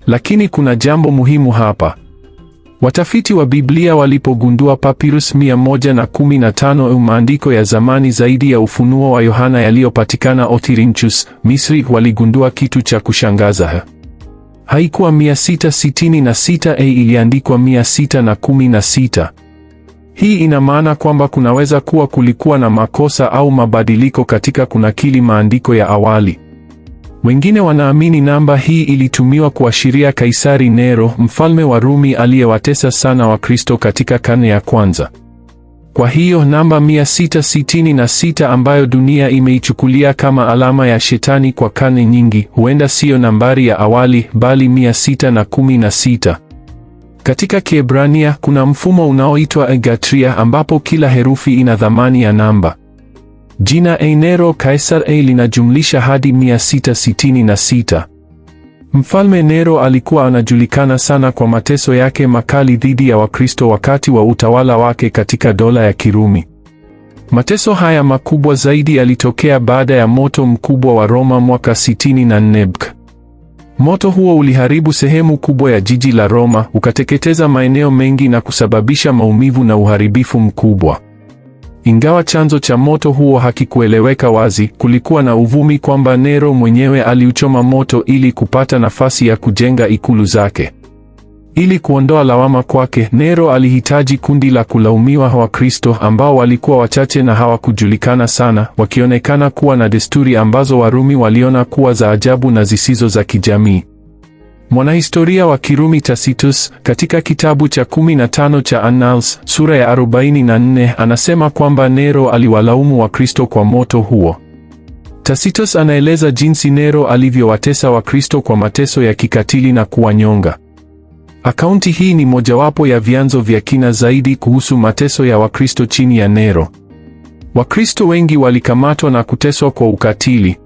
Lakini kuna jambo muhimu hapa. Watafiti wa Biblia walipogundua papyrus 115, maandiko ya zamani zaidi ya Ufunuo wa Yohana yaliyopatikana Othrinchus, Misri, waligundua kitu cha kushangaza. Haikuwa 666, iliandikwa 616. Hii ina maana kwamba kunaweza kuwa kulikuwa na makosa au mabadiliko katika kunakili maandiko ya awali. Wengine wanaamini namba hii ilitumiwa kuashiria Kaisari Nero, mfalme wa Rumi aliyewatesa sana Wakristo katika karne ya kwanza. Kwa hiyo namba 666 ambayo dunia imeichukulia kama alama ya shetani kwa karne nyingi, huenda siyo nambari ya awali bali 616. Katika Kiebrania kuna mfumo unaoitwa egatria ambapo kila herufi ina thamani ya namba. Jina Nero Kaisar linajumlisha hadi 666. Mfalme Nero alikuwa anajulikana sana kwa mateso yake makali dhidi ya Wakristo wakati wa utawala wake katika dola ya Kirumi. Mateso haya makubwa zaidi yalitokea baada ya moto mkubwa wa Roma mwaka 64 BK. Moto huo uliharibu sehemu kubwa ya jiji la Roma, ukateketeza maeneo mengi na kusababisha maumivu na uharibifu mkubwa. Ingawa chanzo cha moto huo hakikueleweka wazi, kulikuwa na uvumi kwamba Nero mwenyewe aliuchoma moto ili kupata nafasi ya kujenga ikulu zake. Ili kuondoa lawama kwake, Nero alihitaji kundi la kulaumiwa Wakristo ambao walikuwa wachache na hawakujulikana sana, wakionekana kuwa na desturi ambazo Warumi waliona kuwa za ajabu na zisizo za kijamii. Mwanahistoria wa Kirumi Tacitus, katika kitabu cha 15 cha Annals, sura ya 44, anasema kwamba Nero aliwalaumu Wakristo kwa moto huo. Tacitus anaeleza jinsi Nero alivyowatesa Wakristo kwa mateso ya kikatili na kuwanyonga. Akaunti hii ni mojawapo ya vyanzo vya kina zaidi kuhusu mateso ya Wakristo chini ya Nero. Wakristo wengi walikamatwa na kuteswa kwa ukatili.